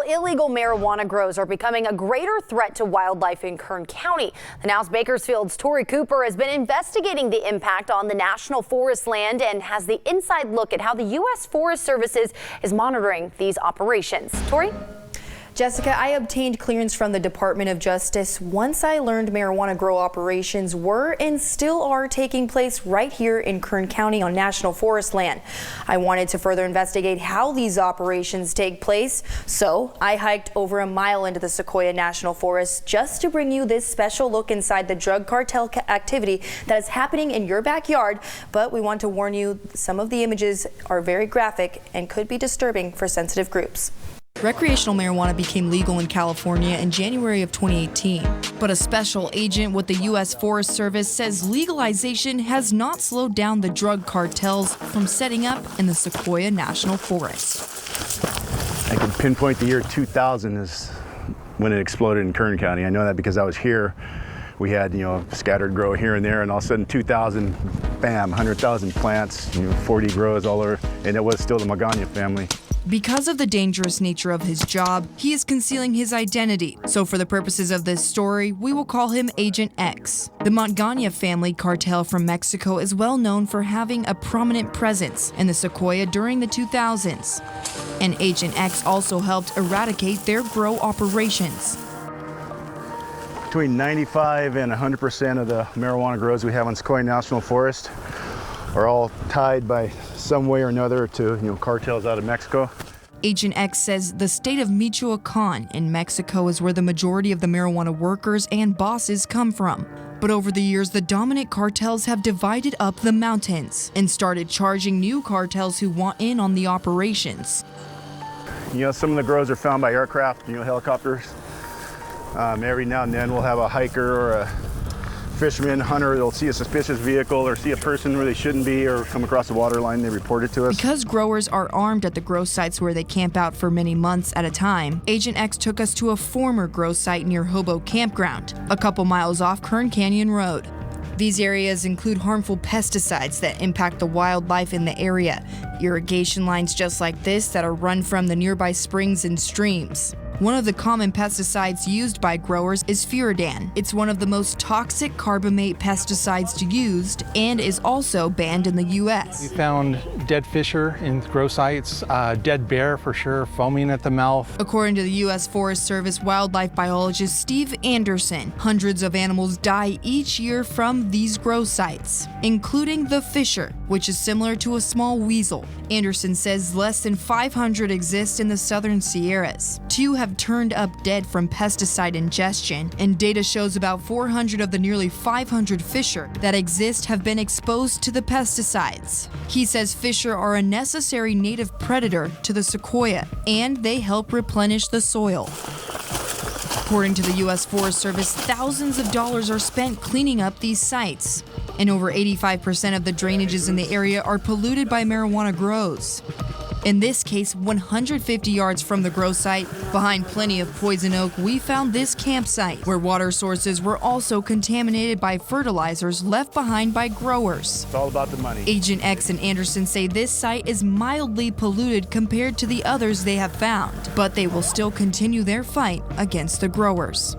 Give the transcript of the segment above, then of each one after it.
illegal marijuana grows are becoming a greater threat to wildlife in Kern County. The Now's Bakersfield's Tori Cooper has been investigating the impact on the national forest land and has the inside look at how the U.S. Forest Service is monitoring these operations. Tori? Jessica, I obtained clearance from the Department of Justice once I learned marijuana grow operations were and still are taking place right here in Kern County on national forest land. I wanted to further investigate how these operations take place, so I hiked over a mile into the Sequoia National Forest just to bring you this special look inside the drug cartel activity that is happening in your backyard. But we want to warn you, some of the images are very graphic and could be disturbing for sensitive groups. Recreational marijuana became legal in California in January of 2018, but a special agent with the U.S. Forest Service says legalization has not slowed down the drug cartels from setting up in the Sequoia National Forest. I can pinpoint the year 2000 is when it exploded in Kern County. I know that because I was here. We had, scattered grow here and there, and all of a sudden 2000, bam, 100,000 plants, 40 grows all over, and it was still the Magana family. Because of the dangerous nature of his job, he is concealing his identity. So for the purposes of this story, we will call him Agent X. The Magana family cartel from Mexico is well known for having a prominent presence in the Sequoia during the 2000s. And Agent X also helped eradicate their grow operations. Between 95 and 100% of the marijuana grows we have on Sequoia National Forest are all tied by some way or another to cartels out of Mexico. Agent X says the state of Michoacan in Mexico is where the majority of the marijuana workers and bosses come from. But over the years, the dominant cartels have divided up the mountains and started charging new cartels who want in on the operations. Some of the grows are found by aircraft, helicopters. Every now and then we'll have a hiker or a fisherman, hunter, they'll see a suspicious vehicle or see a person where they shouldn't be or come across the water line, they report it to us. Because growers are armed at the grow sites where they camp out for many months at a time, Agent X took us to a former grow site near Hobo Campground, a couple miles off Kern Canyon Road. These areas include harmful pesticides that impact the wildlife in the area, irrigation lines just like this that are run from the nearby springs and streams. One of the common pesticides used by growers is furadan. It's one of the most toxic carbamate pesticides used and is also banned in the U.S. We found dead fisher in grow sites, dead bear for sure, foaming at the mouth. According to the U.S. Forest Service wildlife biologist Steve Anderson, hundreds of animals die each year from these grow sites, including the fisher, which is similar to a small weasel. Anderson says less than 500 exist in the southern Sierras. Two have turned up dead from pesticide ingestion, and data shows about 400 of the nearly 500 fisher that exist have been exposed to the pesticides. He says fisher are a necessary native predator to the Sequoia, and they help replenish the soil. According to the U.S. Forest Service, thousands of dollars are spent cleaning up these sites, and over 85% of the drainages in the area are polluted by marijuana grows. In this case, 150 yards from the grow site, behind plenty of poison oak, we found this campsite, where water sources were also contaminated by fertilizers left behind by growers. It's all about the money. Agent X and Anderson say this site is mildly polluted compared to the others they have found, but they will still continue their fight against the growers.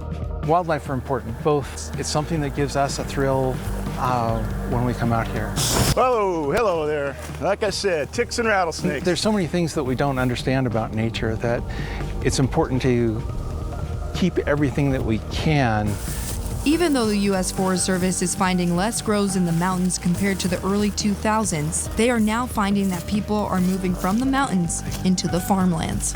Wildlife are important. Both, it's something that gives us a thrill when we come out here. Oh, hello there. Like I said, ticks and rattlesnakes. There's so many things that we don't understand about nature that it's important to keep everything that we can. Even though the U.S. Forest Service is finding less grows in the mountains compared to the early 2000s, they are now finding that people are moving from the mountains into the farmlands.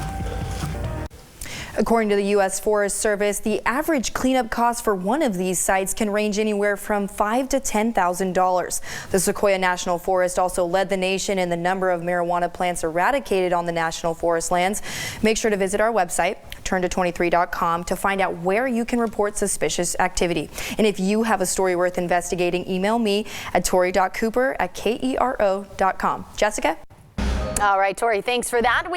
According to the U.S. Forest Service, the average cleanup cost for one of these sites can range anywhere from $5,000 to $10,000. The Sequoia National Forest also led the nation in the number of marijuana plants eradicated on the national forest lands. Make sure to visit our website, turnto23.com, to find out where you can report suspicious activity. And if you have a story worth investigating, email me at tori.cooper@kero.com. Jessica? All right, Tori, thanks for that.